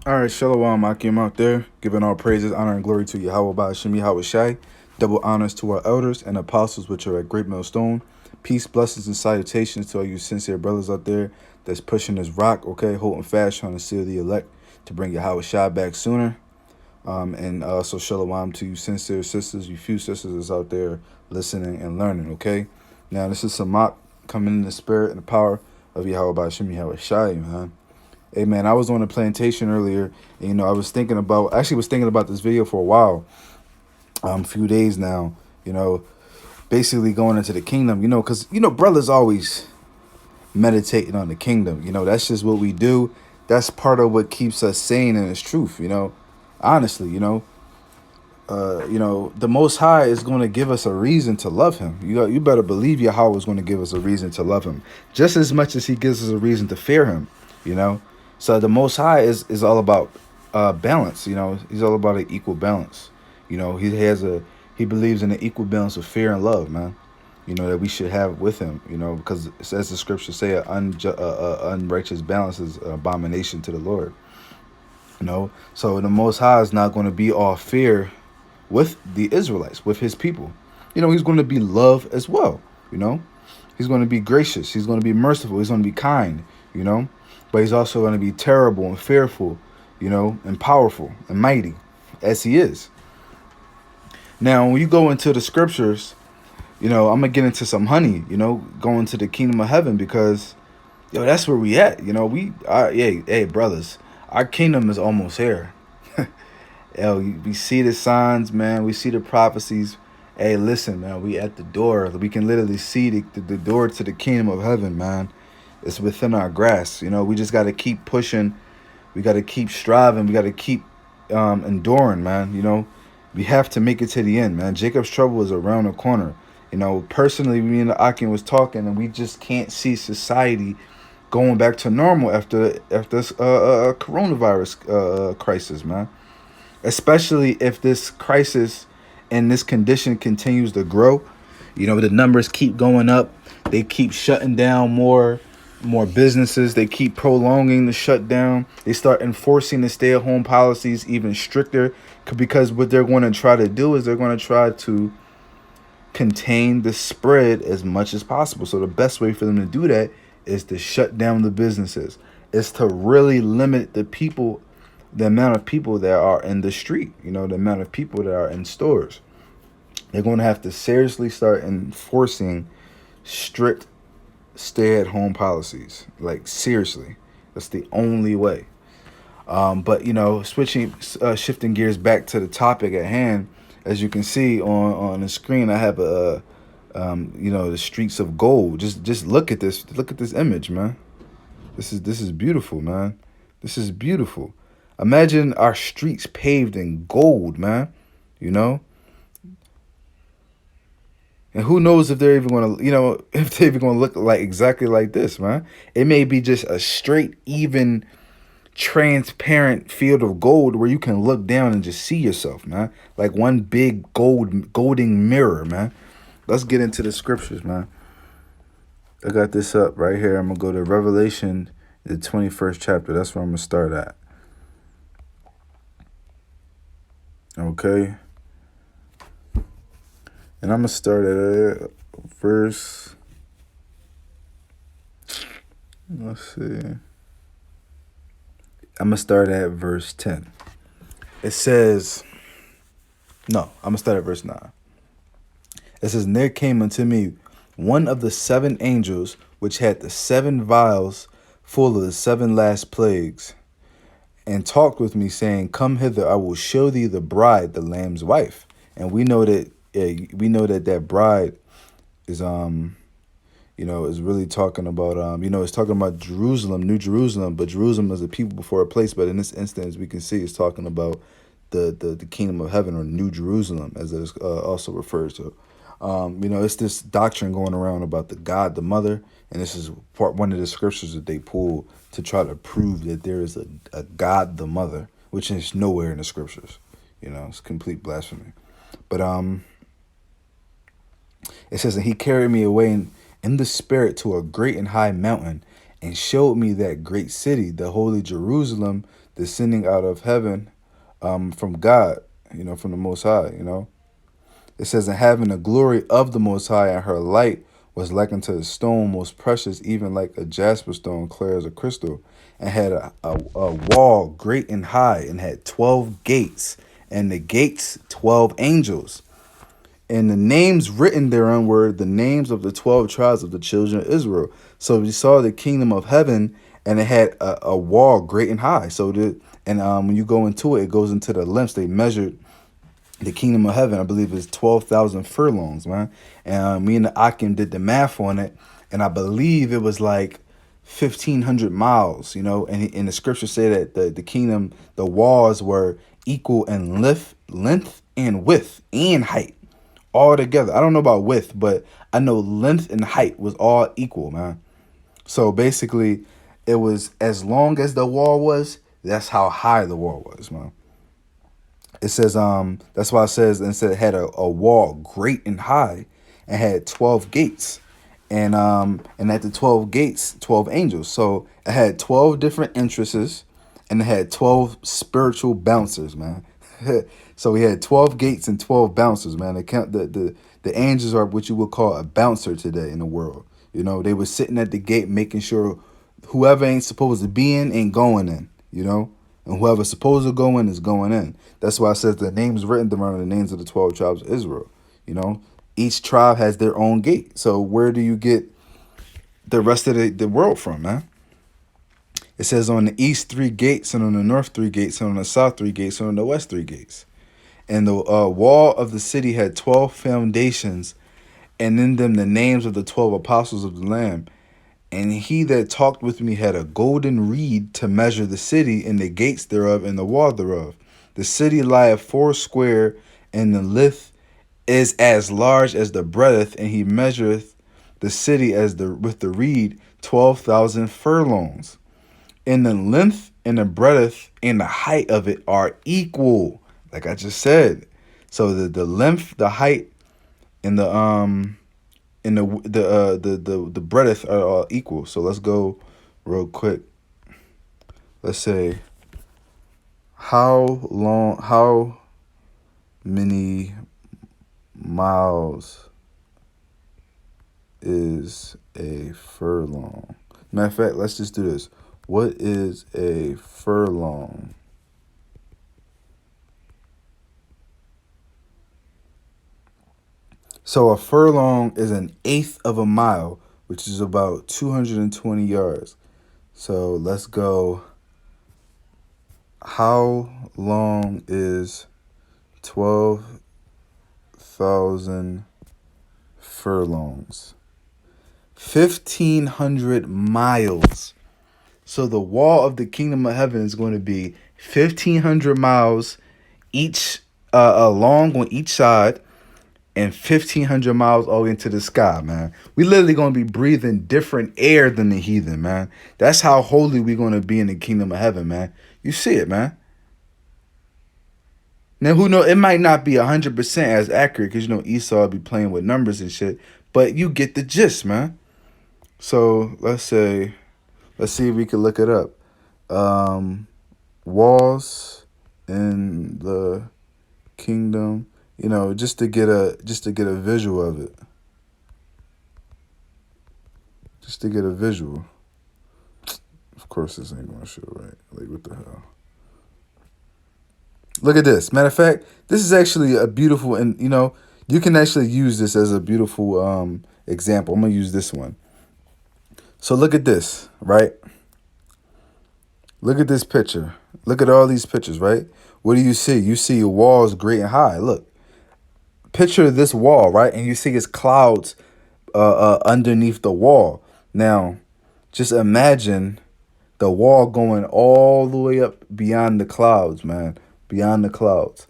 All right, Shalom, Akim out there, giving all praises, honor, and glory to Yahweh Ba'ashim Yahweh Shai. Double honors to our elders and apostles which are at Great Millstone. Peace, blessings, and salutations to all you sincere brothers out there that's pushing this rock, okay, holding fast, trying to seal the elect to bring Yahweh Shai back sooner. And also Shalom to you sincere sisters, you few sisters that's out there listening and learning, okay? Now, this is Samak coming in the spirit and the power of Yahweh Ba'ashim Yahweh Shai, man. Hey man, I was on a plantation earlier, and I was thinking about this video for a while, few days now, basically going into the kingdom, because brothers always meditating on the kingdom, that's just what we do. That's part of what keeps us sane and it's truth, honestly, the Most High is going to give us a reason to love him. You better believe Yahweh is going to give us a reason to love him, just as much as he gives us a reason to fear him, So the Most High is all about balance, he's all about an equal balance. He believes in an equal balance of fear and love, man, that we should have with him, because as the scriptures say, unrighteous balance is an abomination to the Lord, So the Most High is not going to be all fear with the Israelites, with his people. He's going to be love as well, He's going to be gracious. He's going to be merciful. He's going to be kind, But he's also going to be terrible and fearful, and powerful and mighty as he is. Now, when you go into the scriptures, I'm going to get into some honey, going to the kingdom of heaven because, that's where we at. Hey, brothers, our kingdom is almost here. We see the signs, man. We see the prophecies. Hey, listen, man, we at the door. We can literally see the door to the kingdom of heaven, man. It's within our grasp. We just got to keep pushing. We got to keep striving. We got to keep enduring, man. We have to make it to the end, man. Jacob's trouble is around the corner. Personally, me and the Akim was talking, and we just can't see society going back to normal after this coronavirus crisis, man. Especially if this crisis and this condition continues to grow. The numbers keep going up. They keep shutting down more businesses. They keep prolonging the shutdown. They start enforcing the stay-at-home policies even stricter, because what they're going to try to do is they're going to try to contain the spread as much as possible. So the best way for them to do that is to shut down the businesses. It's to really limit the amount of people that are in the street, the amount of people that are in stores. They're going to have to seriously start enforcing strict stay-at-home policies. Like, seriously. That's the only way. But, shifting gears back to the topic at hand, as you can see on the screen, I have the streets of gold. Just look at this. Look at this image, man. This is beautiful, man. This is beautiful. Imagine our streets paved in gold, man, And who knows if they're even going to, if they're even going to look like exactly like this, man. It may be just a straight, even, transparent field of gold where you can look down and just see yourself, man. Like one big golden mirror, man. Let's get into the scriptures, man. I got this up right here. I'm going to go to Revelation, the 21st chapter. That's where I'm going to start at. Okay. And I'm going to start at verse, let's see. I'm going to start at verse 10. It says, no, I'm going to start at verse 9. It says, "And there came unto me one of the seven angels, which had the seven vials full of the seven last plagues, and talked with me, saying, Come hither, I will show thee the bride, the Lamb's wife." And we know that that bride is is really talking about it's talking about Jerusalem, New Jerusalem, but Jerusalem is a people before a place. But in this instance, we can see it's talking about the kingdom of heaven, or New Jerusalem, as it is also refers to. It's this doctrine going around about the God, the mother, and this is one of the scriptures that they pull to try to prove that there is a God, the mother, which is nowhere in the scriptures. It's complete blasphemy. But it says, "And he carried me away in the spirit to a great and high mountain, and showed me that great city, the holy Jerusalem, descending out of heaven, from God, from the Most High. It says, and having the glory of the Most High, and her light was like unto a stone most precious, even like a jasper stone, clear as a crystal, and had a wall great and high, and had 12 gates, and the gates 12 angels. And the names written thereon were the names of the 12 tribes of the children of Israel. So we saw the kingdom of heaven, and it had a wall great and high. When you go into it, it goes into the lengths. They measured the kingdom of heaven, I believe, is 12,000 furlongs, man. And me and the Akim did the math on it, and I believe it was like 1,500 miles, and the scriptures say that the kingdom, the walls were equal in length and width and height all together. I don't know about width, but I know length and height was all equal, man. So basically, it was as long as the wall was, that's how high the wall was, man. It says, that's why it says, and said it had a wall great and high, and had 12 gates. And at the 12 gates, 12 angels. So it had 12 different entrances, and it had 12 spiritual bouncers, man. So we had 12 gates and 12 bouncers, man. The angels are what you would call a bouncer today in the world. They were sitting at the gate making sure whoever ain't supposed to be in ain't going in. And whoever's supposed to go in is going in. That's why it says the names written down are the names of the 12 tribes of Israel. Each tribe has their own gate. So where do you get the rest of the world from, man? It says on the east 3 gates, and on the north 3 gates, and on the south 3 gates, and on the west 3 gates. And the wall of the city had 12 foundations, and in them the names of the 12 apostles of the Lamb. And he that talked with me had a golden reed to measure the city, and the gates thereof, and the wall thereof. The city lieth foursquare, and the length is as large as the breadth, and he measureth the city with the reed 12,000 furlongs. And the length and the breadth and the height of it are equal, like I just said. So the length, the height, and the breadth are all equal. So let's go real quick. Let's say how many miles is a furlong? Matter of fact, let's just do this. What is a furlong? So a furlong is an eighth of a mile, which is about 220 yards. So let's go. How long is 12,000 furlongs? 1,500 miles. So the wall of the kingdom of heaven is going to be 1,500 miles each, long on each side, and 1,500 miles all into the sky, man. We literally going to be breathing different air than the heathen, man. That's how holy we going to be in the kingdom of heaven, man. You see it, man. Now, who knows? It might not be 100% as accurate because, Esau be playing with numbers and shit. But you get the gist, man. So let's see if we can look it up. Walls in the kingdom, just to get a visual of it. Just to get a visual. Of course, this ain't gonna show right. Like, what the hell? Look at this. Matter of fact, this is actually a beautiful, and you can actually use this as a beautiful example. I'm gonna use this one. So look at this, right? Look at this picture. Look at all these pictures, right? What do you see? You see walls great and high. Look, picture this wall, right? And you see it's clouds underneath the wall. Now, just imagine the wall going all the way up beyond the clouds, man. Beyond the clouds.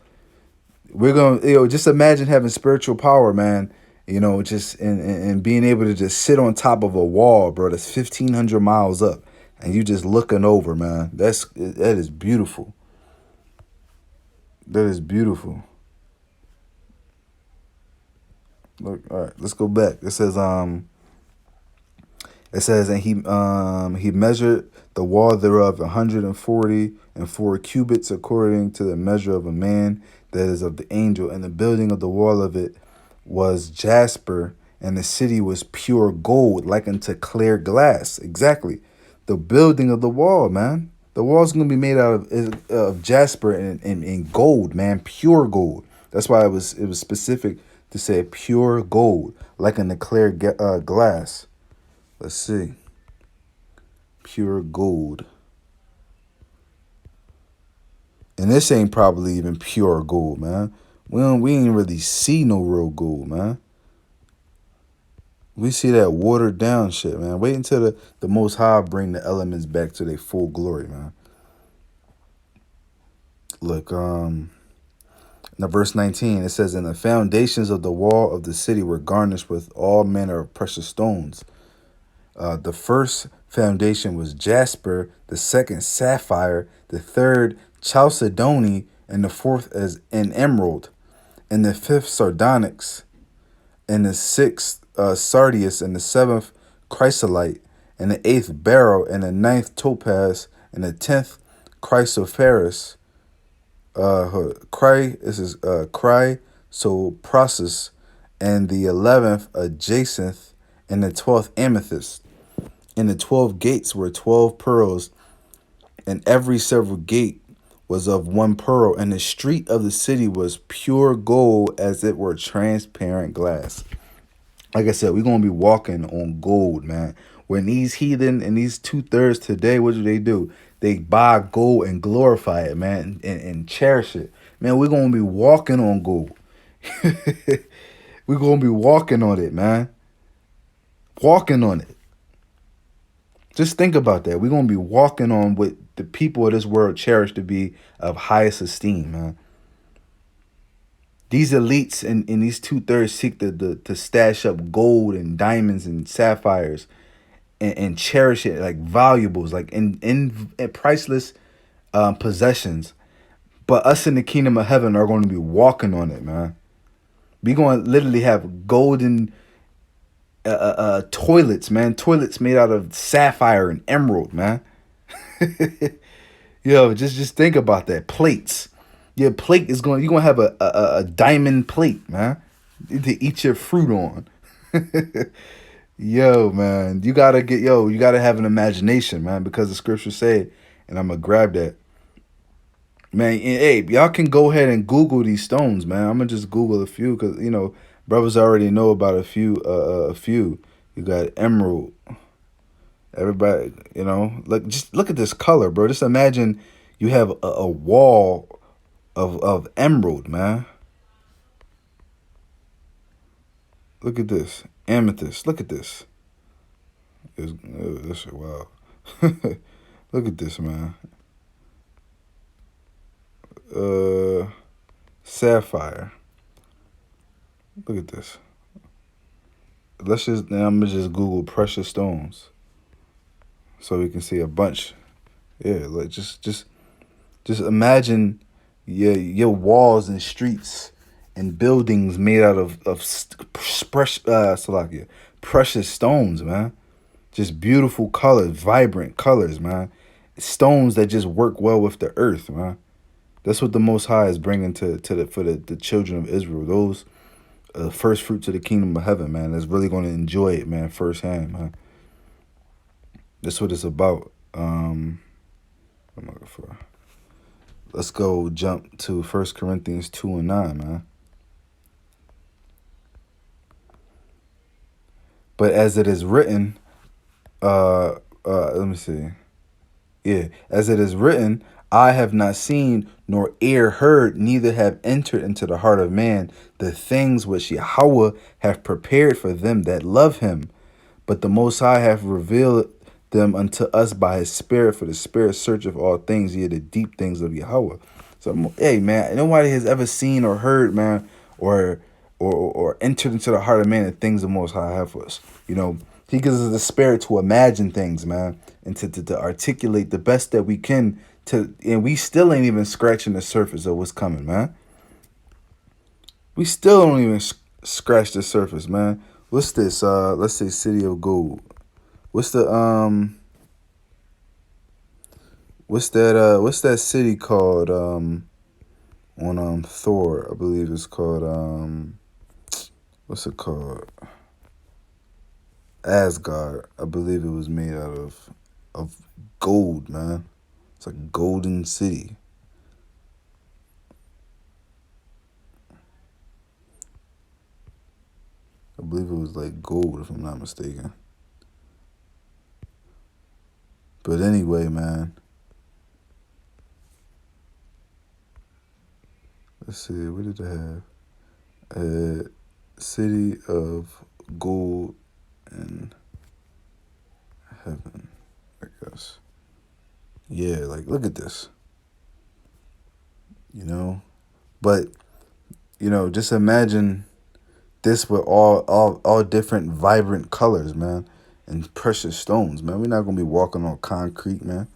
We're going to, just imagine having spiritual power, man. Just and being able to just sit on top of a wall, bro, that's 1,500 miles up. And you just looking over, man. That is beautiful. That is beautiful. Look, all right, let's go back. It says, It says, and he measured the wall thereof 144 cubits according to the measure of a man, that is of the angel, and the building of the wall of it was jasper, and the city was pure gold, like unto clear glass. Exactly. The building of the wall, man. The wall's gonna be made out of jasper and gold, man, pure gold. That's why it was specific to say pure gold, like in the clear glass. Let's see. Pure gold. And this ain't probably even pure gold, man. We ain't really see no real gold, man. We see that watered down shit, man. Wait until the Most High bring the elements back to their full glory, man. Look, now verse 19, it says, and the foundations of the wall of the city were garnished with all manner of precious stones. The first foundation was jasper, the second sapphire, the third chalcedony, and the fourth as an emerald, and the fifth sardonyx, and the sixth sardius, and the seventh chrysolite, and the eighth beryl, and the ninth topaz, and the 10th chrysoprase. This is chrysoprasus, and the 11th a jacinth, and the 12th amethyst. And the 12 gates were 12 pearls, and every several gate was of one pearl, and the street of the city was pure gold as it were transparent glass. Like I said, we're gonna be walking on gold, man. When these heathen and these 2/3 today, what do? They buy gold and glorify it, man, and cherish it. Man, we're gonna be walking on gold. We're gonna be walking on it, man. Walking on it. Just think about that. We're gonna be walking on what the people of this world cherish to be of highest esteem, man. These elites and these 2/3 seek to stash up gold and diamonds and sapphires and cherish it like valuables, like in priceless possessions. But us in the kingdom of heaven are going to be walking on it, man. We going to literally have golden toilets, man. Toilets made out of sapphire and emerald, man. Yo, just think about that. Plates. Your plate is going. You're gonna have a diamond plate, man, to eat your fruit on. Yo, man, you gotta have an imagination, man, because the scriptures say, and I'm gonna grab that, man. And, hey, y'all can go ahead and Google these stones, man. I'm gonna just Google a few because brothers already know about a few. A few. You got emerald. Everybody, just look at this color, bro. Just imagine you have a wall of emerald, man. Look at this amethyst. Look at this. This is wow. Look at this, man. Sapphire. Look at this. I'm gonna just Google precious stones, so we can see a bunch. Yeah, like just imagine your walls and streets and buildings made out of precious stones, man. Just beautiful colors, vibrant colors, man. Stones that just work well with the earth, man. That's what the Most High is bringing for the children of Israel. Those first fruits of the kingdom of heaven, man. That's really going to enjoy it, man, firsthand, man. That's what it's about. What am I looking for? Let's go jump to 1 Corinthians 2:9, man. But as it is written, let me see. Yeah, as it is written, I have not seen nor ear heard, neither have entered into the heart of man the things which Yahweh hath prepared for them that love him. But the Most High hath revealed them unto us by his Spirit, for the Spirit searcheth all things, yea, the deep things of Yahweh. So, hey, man, nobody has ever seen or heard, man, or entered into the heart of man the things the Most High have for us. He gives us the spirit to imagine things, man, and to articulate the best that we can. And we still ain't even scratching the surface of what's coming, man. We still don't even scratch the surface, man. What's this? Let's say City of Gold. What's the what's that city called on Thor? I believe it's called what's it called? Asgard. I believe it was made out of gold, man. It's a golden city. I believe it was like gold, if I'm not mistaken. But anyway, man. Let's see. What did I have? City of gold and heaven, I guess. Yeah, like look at this. You know, but just imagine this with all different vibrant colors, man, and precious stones, man. We're not gonna be walking on concrete, man.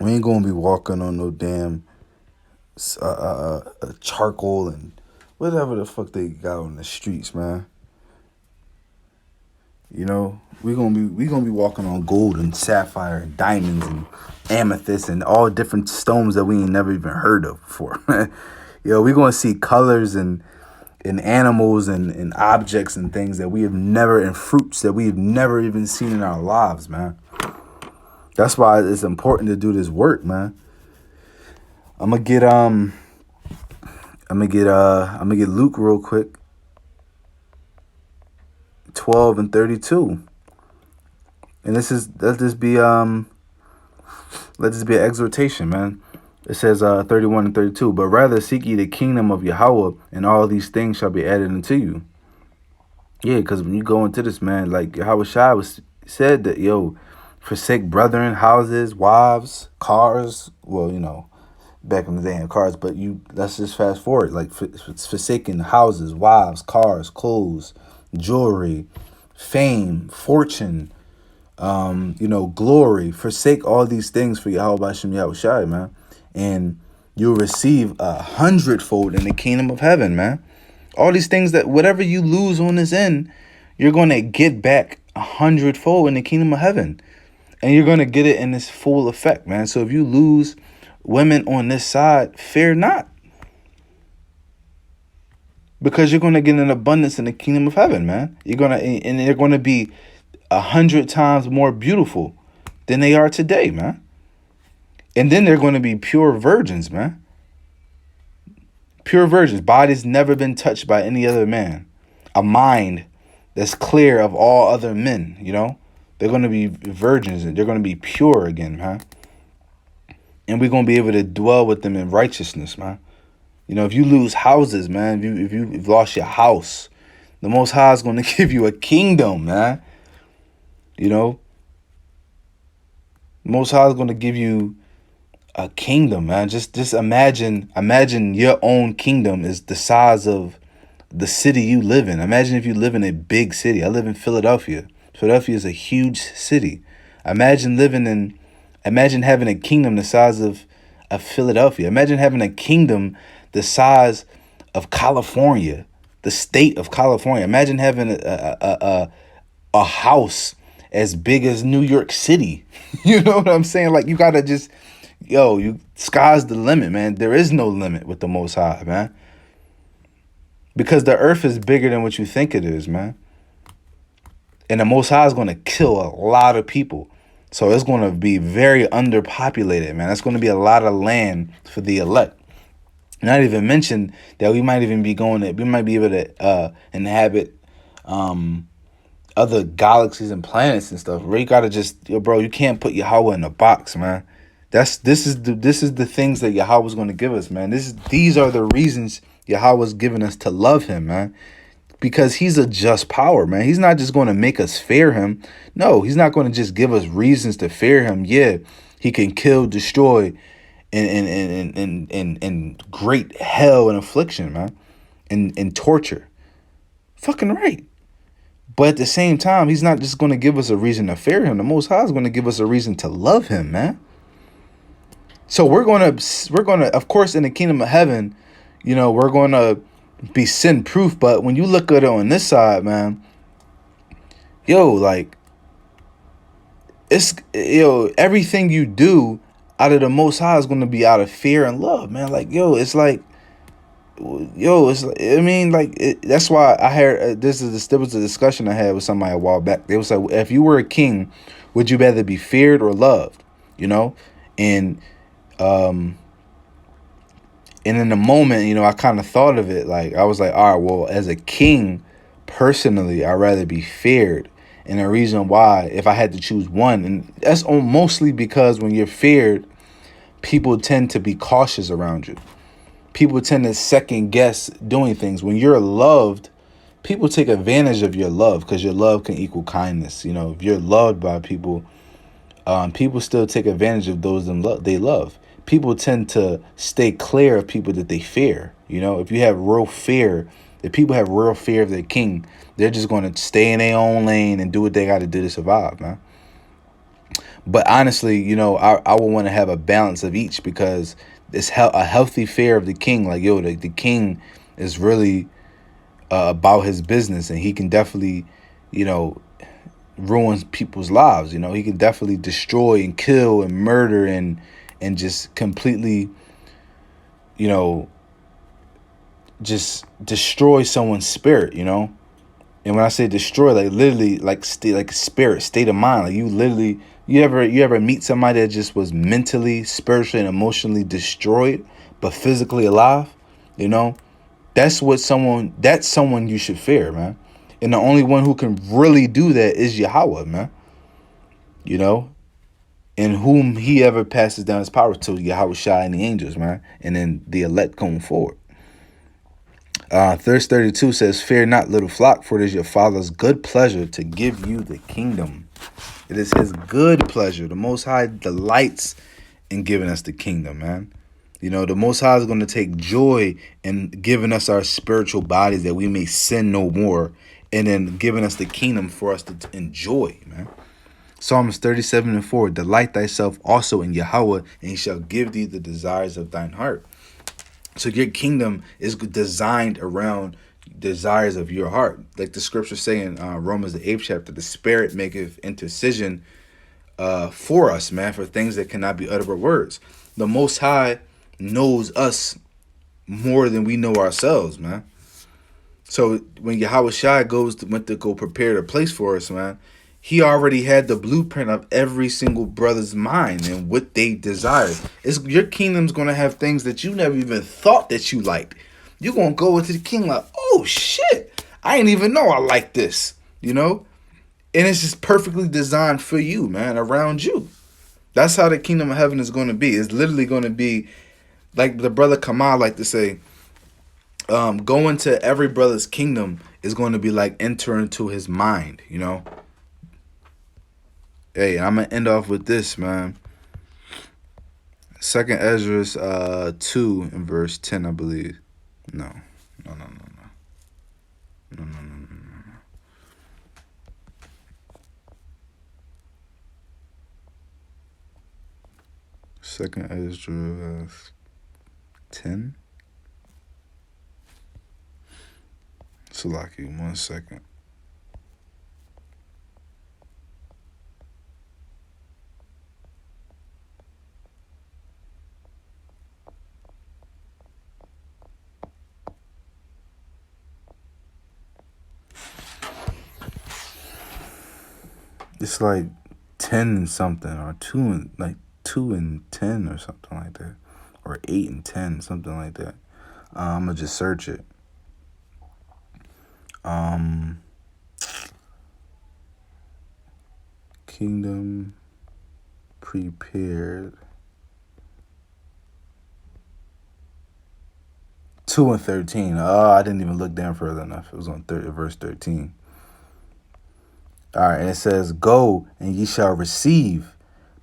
We ain't gonna be walking on no damn charcoal and whatever the fuck they got on the streets, man. We gonna be walking on gold and sapphire and diamonds and amethyst and all different stones that we ain't never even heard of before. We gonna see colors and animals and objects and things that we have never, and fruits that we have never even seen in our lives, man. That's why it's important to do this work, man. I'm gonna get Luke real quick. 12 and 32. And let this be an exhortation, man. It says 31 and 32, but rather seek ye the kingdom of Yahweh, and all these things shall be added unto you. Yeah, because when you go into this, man, like Yahweh Shai said that, forsake brethren, houses, wives, cars. Well, back in the day in cars, but let's just fast forward, like forsaking houses, wives, cars, clothes, jewelry, fame, fortune, glory. Forsake all these things for Yahweh Bashem Yahweh Shai, man. And you'll receive 100-fold in the kingdom of heaven, man. All these things that whatever you lose on this end, you're going to get back 100-fold in the kingdom of heaven. And you're going to get it in this full effect, man. So if you lose women on this side, fear not. Because you're going to get an abundance in the kingdom of heaven, man. And they're going to be 100 times more beautiful than they are today, man. And then they're going to be pure virgins, man. Pure virgins. Bodies never been touched by any other man. A mind that's clear of all other men, They're going to be virgins and they're going to be pure again, man. And we're going to be able to dwell with them in righteousness, man. If you lose houses, man, if you've lost your house, the Most High is going to give you a kingdom, man. The Most High is going to give you a kingdom, man. Just imagine your own kingdom is the size of the city you live in. Imagine if you live in a big city. I live in Philadelphia. Philadelphia is a huge city. Imagine having a kingdom the size of Philadelphia. Imagine having a kingdom the size of California, the state of California. Imagine having a house as big as New York City. You know what I'm saying? Like, you gotta just, sky's the limit, man. There is no limit with the Most High, man. Because the earth is bigger than what you think it is, man. And the Most High is going to kill a lot of people. So it's going to be very underpopulated, man. That's going to be a lot of land for the elect. Not even mention that we might be able to inhabit other galaxies and planets and stuff. Where you gotta just, bro, you can't put Yahweh in a box, man. This is the things that Yahweh's gonna give us, man. These are the reasons Yahweh's given us to love him, man. Because he's a just power, man. He's not just gonna make us fear him. No, he's not gonna just give us reasons to fear him. Yeah, he can kill, destroy, and great hell and affliction, man, and torture. Fucking right. But at the same time, he's not just going to give us a reason to fear him. The Most High is going to give us a reason to love him, man. So we're going to, of course, in the kingdom of heaven, we're going to be sin proof. But when you look at it on this side, man, like it's, everything you do out of the Most High is going to be out of fear and love, man. Like, it's like, it's like, I mean, like, that's why I heard, there was a discussion I had with somebody a while back. They was like, if you were a king, would you rather be feared or loved? You know, and um and in the moment, I kind of thought of it, like, I was like, all right, well, as a king, personally, I'd rather be feared. And the reason why, if I had to choose one, and that's mostly because when you're feared, people tend to be cautious around you. People tend to second guess doing things. When you're loved, people take advantage of your love, because your love can equal kindness. If you're loved by people, people still take advantage of those they love. People tend to stay clear of people that they fear. If you have real fear, if people have real fear of their king, they're just going to stay in their own lane and do what they got to do to survive, man. But honestly, I would want to have a balance of each, because it's a healthy fear of the king. Like, the king is really about his business, and he can definitely, ruin people's lives. He can definitely destroy and kill and murder and just completely, you know, just destroy someone's spirit. And when I say destroy, like, literally, like, like spirit, state of mind. Like, you ever meet somebody that just was mentally, spiritually, and emotionally destroyed, but physically alive? You know, that's someone you should fear, man. And the only one who can really do that is Yahweh, man. You know, and whom he ever passes down his power to, Yahweh Shai and the angels, man. And then the elect going forward. Verse 32 says, "Fear not, little flock, for it is your Father's good pleasure to give you the kingdom." It is his good pleasure. The Most High delights in giving us the kingdom, man. The Most High is going to take joy in giving us our spiritual bodies that we may sin no more, and then giving us the kingdom for us to enjoy, man. Psalms 37:4, "Delight thyself also in Yahweh, and he shall give thee the desires of thine heart." So your kingdom is designed around desires of your heart. Like the scripture saying, Romans the 8th chapter, "The Spirit maketh intercession for us," man, for things that cannot be uttered with words. The Most High knows us more than we know ourselves, man. So when Yahweh Shai went to go prepare the place for us, man, he already had the blueprint of every single brother's mind and what they desire. Your kingdom's gonna have things that you never even thought that you liked. You're gonna go into the king like, oh shit, I didn't even know I like this, And it's just perfectly designed for you, man, around you. That's how the kingdom of heaven is gonna be. It's literally gonna be like the brother Kamal like to say, going to every brother's kingdom is going to be like entering to his mind, Hey, I'm gonna end off with this, man. Second Ezra 2 and verse 10, I believe. No. Second Ezra 10. Salaki, 1 second. It's like 10 and something, or 2 and 10 or something like that, or 8 and 10, something like that. I'm gonna just search it. Kingdom prepared. 2 and 13. Oh, I didn't even look down further enough. It was on verse 13. All right, and it says, "Go, and ye shall receive.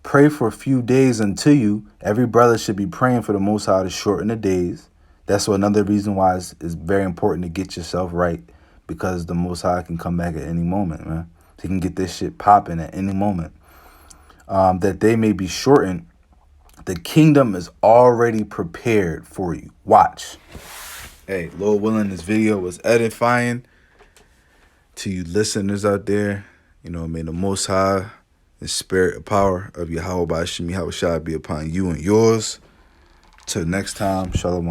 Pray for a few days unto you." Every brother should be praying for the Most High to shorten the days. That's another reason why it's very important to get yourself right, because the Most High can come back at any moment, man. He can get this shit popping at any moment. That they may be shortened. The kingdom is already prepared for you. Watch. Hey, Lord willing, this video was edifying to you listeners out there. May the Most High, The spirit and power of Yahweh Ba'ashim Yahweh Shai be upon you and yours. Till next time, Shalom.